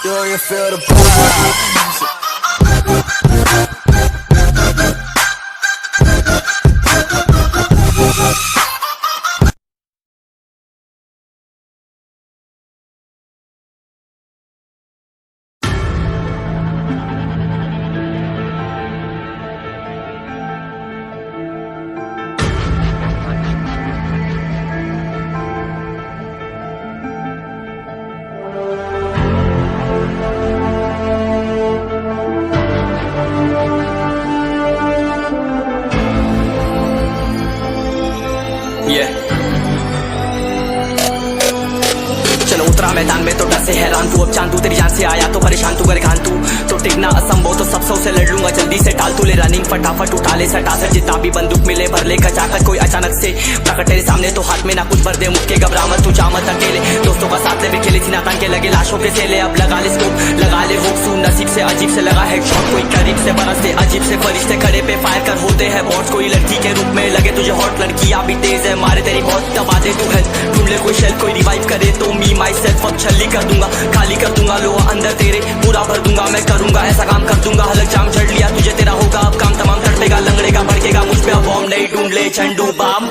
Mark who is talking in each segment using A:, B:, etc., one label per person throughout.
A: Do you feel the vibe? चलो उतरा मैदान में तो डर से हैरान तू, अब चांदू तेरी जान से आया तो परेशान तू कर खान तू तो टिकना असंभव तो सब सौ से लड़ लूंगा जल्दी से टाल तू ले रनिंग फटाफट उठा ले सटा से जितना भी बंदूक मिले भर ले खचाकर कोई अचानक से प्रकट तेरे सामने तो हाथ में ना कुछ भर दे मुक्के घबरा मत तू जा मत अकेले दोस्तों का साथ ले भी खेली थी नातान के लगे लाशों के सेले अब लगा ले स्कोप लगा ले हुक सू नसीब से अजीब से लगा हेडशॉट कोई करीब से बरसते अजीब से फरिश्ते खड़े पे फायर कर होते हैं बॉट्स कोई लड़की के रूप में लगे तुझे हॉट लड़कियां भी तेज है मारे तेरी बहुत दबा दे तू हेल्थ ढूंढ ले कोई शेल कोई रिवाइव करे तो मी माई सेल्फ अब छल्ली कर दूंगा खाली कर दूंगा लो अंदर तेरे पूरा भर दूंगा मैं करूंगा ऐसा काम कर दूंगा हलक जाम चढ़ लिया तुझे तेरा होगा अब काम तमाम तड़पेगा लंगड़ेगा भड़केगा मुझ पे अब बॉम्ब नहीं ढूंढ ले झंडू balm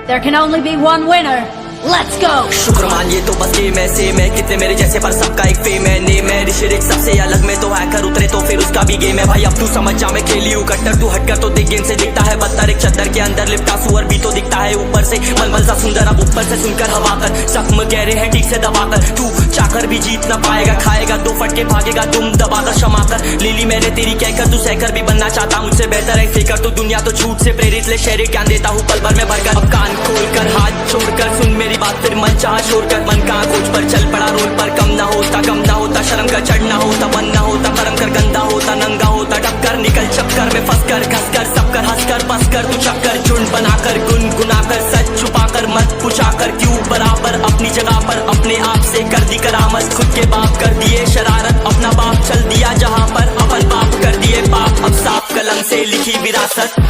B: There can only be one winner. Let's go.
A: शुक्र मान ये तो बस गेम है सेम है कितने मेरे जैसे पर सबका एक फेम है नेम है ऋषिक सबसे अलग में तो हैकर उतरे तो फिर उसका भी गेम है भाई अब तू समझ जा मैं खेली हूँ कट्टर तू हटकर तो देख गेम से दिखता है बदतर एक चद्दर के अंदर लिपटा सुअर भी तो दिखता है ऊपर से मलमल सा सुंदर अब ऊपर से सुनकर हवा कर जख्म गहरे हैं ठीक से दबाकर तू चाकर भी जीत ना पाएगा खाएगा दो फटके भागेगा तुम दबाकर क्षमा कर ले ली मैंने तेरी कहकर तू सहकर भी बनना चाहता मुझसे बेहतर है फेकर तो दुनिया तो झूठ से प्रेरित ले शहर ज्ञान देता हूँ पल भर में भरकर अब कान खोलकर हाथ छोड़कर सुन मेरी बात फिर मन चाह छोड़कर मन कहाँ खोज पर चल पड़ा रोल पर कम ना होता शर्म का चढ़ना होता बन ना होता कर्म कर गंदा होता नंगा होता टक्कर निकल चक्कर में फंस कर घस कर सब कर हंस कर बस कर तू चक्कर झुंड बनाकर गुनगुनाकर सच छुपाकर मत पुछाकर क्यों बराबर अपनी जगह पर अपने आप से कर दी करामत खुद के बाप कर दिए शरारत अपना बाप चल दिया जहाँ पर अपन बाप कर दिए बाप अब साफ कलम से लिखी विरासत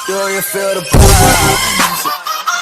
A: Do you feel the vibe?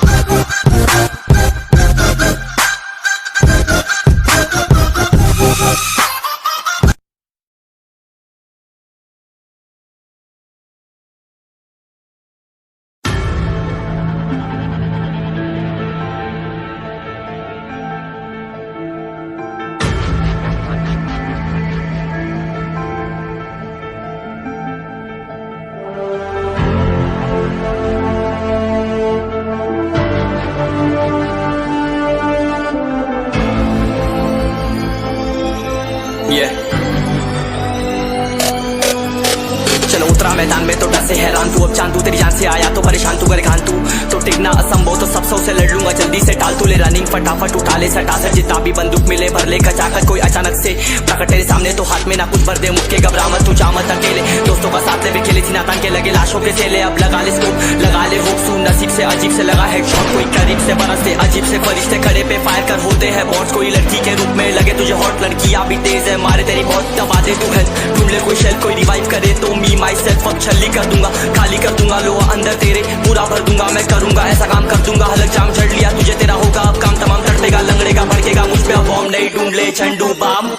A: चलो उतरा मैदान में तो डर से हैरान तू अब चांदू तेरी जान से आया तो परेशान तू कर खान तू तो टिकना असंभव तो सब सौ से लड़ लूंगा जल्दी से टाल तू ले रनिंग फटाफट उठा ले सटा से जितना भी बंदूक मिले भर ले खचाकर कोई अचानक से प्रकट तेरे सामने तो हाथ में ना कुछ भर दे मुक्के घबरा मत तू जा मत अकेले दोस्तों का साथ ले भी खेली थी नातान के लगे लाशों के सेले अब लगा ले स्कोप लगा ले हुक सू नसीब से अजीब से लगा हेडशॉट कोई करीब से बरसते अजीब से फरिश्ते खड़े पे फायर कर होते हैं बॉट्स कोई लड़की के रूप में लगे तुझे हॉट लड़कियां भी तेज है मारे तेरी बहुत दबा दे तू हेल्थ ढूंढ ले कोई शेल कोई रिवाइव करे तो मी माई सेल्फ अब छल्ली कर दूंगा खाली कर दूंगा लो अंदर तेरे पूरा भर दूंगा मैं करूंगा ऐसा काम कर दूंगा हलक जाम चढ़ लिया तुझे तेरा होगा अब काम तमाम तड़पेगा लंगड़ेगा भड़केगा मुझ पे अब नहीं ढूंढ ले झंडू balm.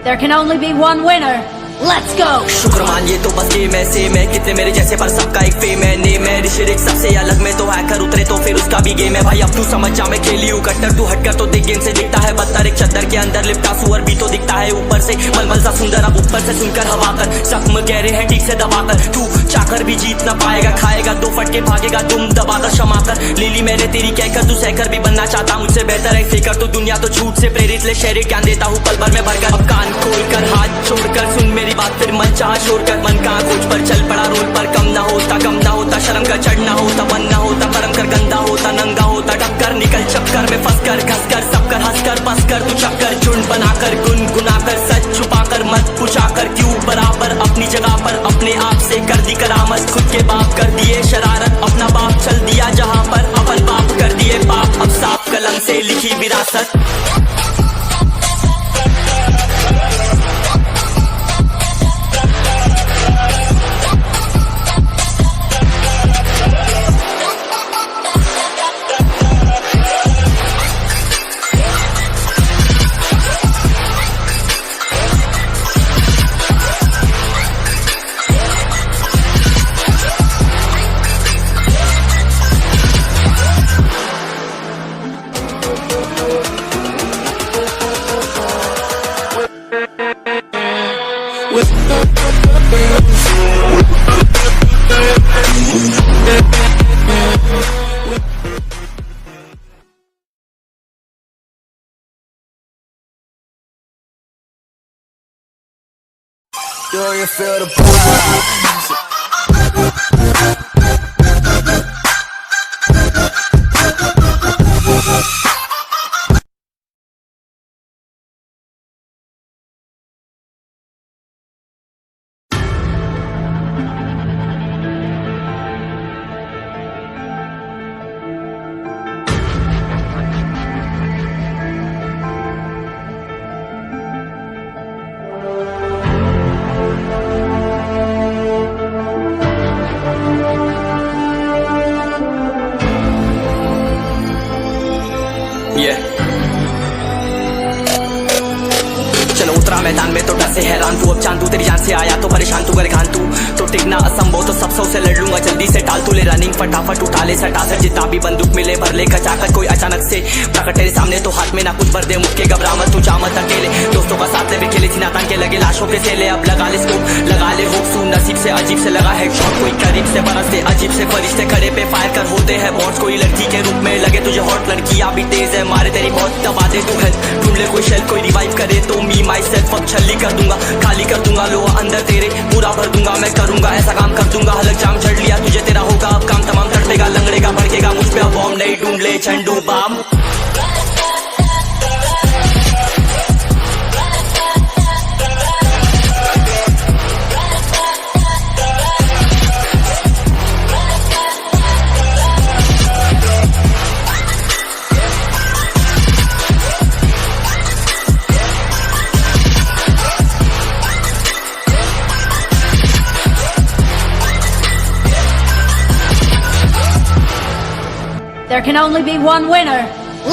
B: There can only be one winner. Let's go!
A: शुक्र मान ये तो बस गेम है सेम है, कितने मेरे जैसे पर सबका एक फेम है नेम है। ऋषिरिक सबसे अलग में तो हैकर उतरे तो फिर उसका भी गेम है भाई। अब तू समझ जा मैं खेली हूँ कट्टर, तू हटकर तो देख गेम से दिखता है बदतर। एक चद्दर के अंदर लिपटा सुअर भी तो दिखता है ऊपर से मलमल सा सुंदर। अब ऊपर से सुनकर हवा कर जख्म कह रहे हैं ठीक से दबाकर, तू चाकर भी जीत ना पाएगा, खाएगा दो फटके भागेगा दुम दबाकर क्षमा कर। ले ली मैंने तेरी कहकर, तू सहकर भी बनना चाहता मुझसे बेहतर है फिकर। तो दुनिया तो झूठ से प्रेरित ले शहर ज्ञान देता हूँ पल भर में भरकर। अब कान खोल कर हाथ छोड़कर सुन मेरी बात, फिर मन चाह छोड़ कर मन कहाँ खोज पर चल पड़ा रोल पर। कम ना होता शर्म का चढ़ना होता, मन ना होता परम कर गंदा होता नंगा होता। टक्कर निकल चक्कर में फंस कर घस कर सब कर हंस कर बस कर। तू चक्कर झुंड बनाकर गुनगुना कर सच छुपा कर मत पूछा कर क्यों बराबर अपनी जगह पर अपने आप से कर दी करामत। खुद के बाप कर दिए शरारत, अपना बाप चल दिया जहाँ पर अपन बाप कर दिए बाप। अब साफ कलम से लिखी विरासत।
C: Do you feel the vibe?
A: चलो उतरा मैदान में तो डर से हैरान तू, अब चांदू तेरी जान से आया तो परेशान तू कर घान तू तो टिकना असंभव तो सब सौ से लड़ लूंगा जल्दी से टाल तू ले रनिंग फटाफट उठा ले सटा से जितना भी बंदूक मिले भर ले खचाकर कोई अचानक से प्रकट तेरे सामने तो हाथ में ना कुछ भर दे मुक्के घबरा मत तू जा मत अकेले दोस्तों का साथ ले भी खेले थी नातान के लगे लाशों के सेले अब लगा ले स्कोप लगा ले होप सू नसीब से अजीब से लगा है शॉट कोई करीब से बरसते अजीब से फरिश्ते खड़े पे फायर कर होते हैं बॉट्स कोई लड़की के रूप में लगे तुझे हॉट लड़कियां भी तेज है मारे तेरी बहुत दबा दे तू हेल्थ ढूंढ ले कोई शेल कोई रिवाइव करे तो मी माई सेल्फ अब छल्ली कर दूंगा खाली कर दूंगा लोहा अंदर तेरे पूरा भर दूंगा मैं करूंगा ऐसा काम कर दूंगा हलक जाम चढ़ लिया तुझे तेरा होगा अब काम तमाम तड़पेगा लंगड़ेगा भड़केगा मुझ पे अब बॉम्ब नहीं ढूंढ ले झंडू balm
B: There can only be one winner.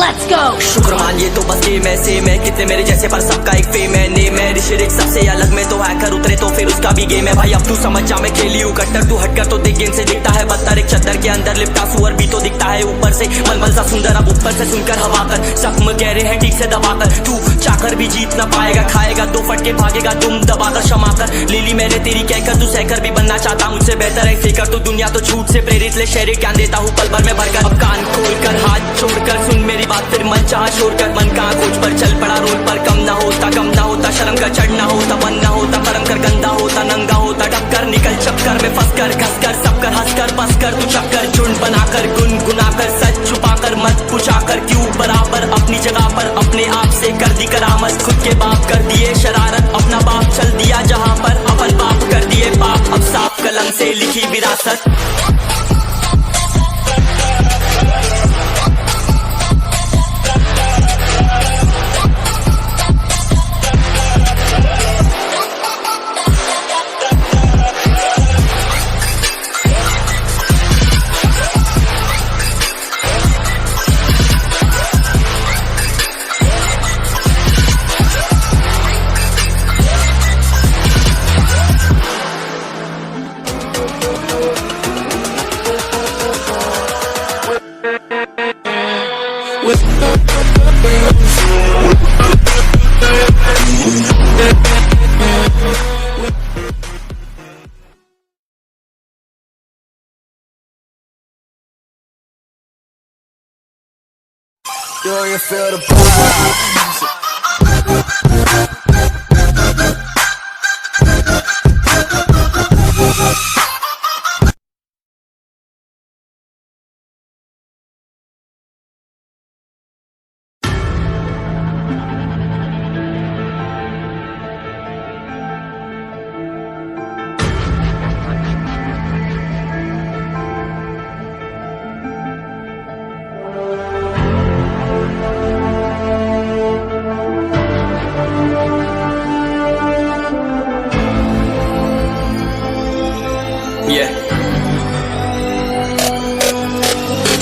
B: Let's go!
A: शुक्र मान ये तो बस गेम है सेम है कितने मेरे जैसे पर सबका एक फेम है नेम है ऋषिरिक सबसे अलग में तो हैकर उतरे तो फिर उसका भी गेम है भाई अब तू समझ जा मैं खेली हूँ कट्टर तू हटकर तो देख गेम से दिखता है बदतर एक चद्दर के अंदर लिपटा सुअर भी तो दिखता है ऊपर से मलमल सा सुंदर अब ऊपर से सुनकर हवा कर जख्म कह रहे हैं ठीक से दबाकर तू चाकर भी जीत ना पाएगा खाएगा दो फटके भागेगा तुम दबाकर क्षमा कर ले ली मैंने तेरी कहकर तू सहकर भी बनना चाहता मुझसे बेहतर है फिकर तो दुनिया तो झूठ से प्रेरित ले शहर ज्ञान देता हूँ पल भर में भरकर अब कान खोल कर हाथ छोड़कर सुन मेरी बात फिर मन चाह छोड़कर मन कहाँ खोज पर चल पड़ा रोड पर कम ना होता शर्म का चढ़ना होता मन ना होता परम कर गंदा होता नंगा होता टक्कर निकल चक्कर में फंस कर घस कर सब कर हंस कर बस कर तू चक्कर झुंड बनाकर गुनगुनाकर सच छुपा कर मत पूछा कर क्यों बराबर अपनी जगह पर अपने आप से कर दी करामत खुद के बाप कर दिए शरारत अपना
C: Do you feel the vibe?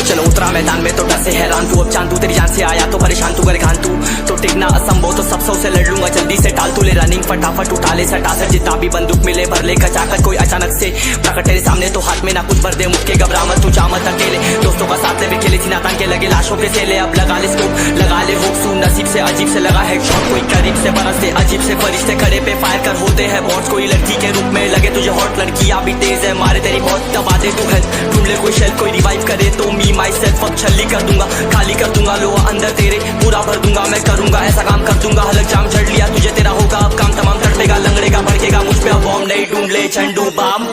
A: चलो उतरा मैदान में तो डर से हैरान तू, अब चांद तू तेरी जान से आया तो परेशान तू, गरेगान तू तो टिकना असंभव तो सब से लड़ लूंगा जल्दी से टाल तू ले रनिंग फटाफट उठा ले सटा सर जितना भी बंदूक मिले भर ले खचाखच कोई अचानक से प्रकट तेरे सामने तो हाथ में ना कुछ भर दे मुक्के घबरा मत तू जा मत अकेले दोस्तों का साथ ले भी खेले थी नातान के लगे लाशों के सेले अब लगा ले स्कोप लगा ले हुक सू नसीब से अजीब से लगा हेडशॉट कोई करीब से बरसते अजीब से फरिश्ते खड़े पे फायर कर होते हैं बॉट्स कोई लड़की के रूप में लगे तुझे हॉट लड़कियां भी तेज है मारे तेरी बहुत दबा दे तू हेल्थ ढूंढ ले कोई शेल कोई रिवाइव करे तो मी माई सेल्फ अब छल्ली कर दूंगा खाली कर दूंगा लोहा अंदर तेरे पूरा भर दूंगा मैं करूंगा ऐसा काम कर दूंगा हलक जाम चढ़ लिया तुझे तेरा होगा अब काम तमाम तड़पेगा लंगड़ेगा भड़केगा मुझ पे अब बॉम्ब नहीं ढूंढ ले झंडू balm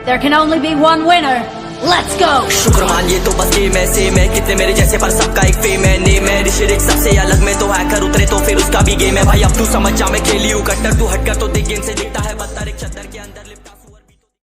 B: There can only be one winner. Let's go!
A: शुक्र मान ये तो बस गेम ऐसे मैं कितने मेरे जैसे पर सबका एक फेम है नेम है ऋषिरिक सबसे अलग में तो हैकर उतरे तो फिर उसका भी गेम है भाई अब तू समझ जा मैं खेली हूँ कट्टर तू हटकर तो देख गेम से दिखता है बदतर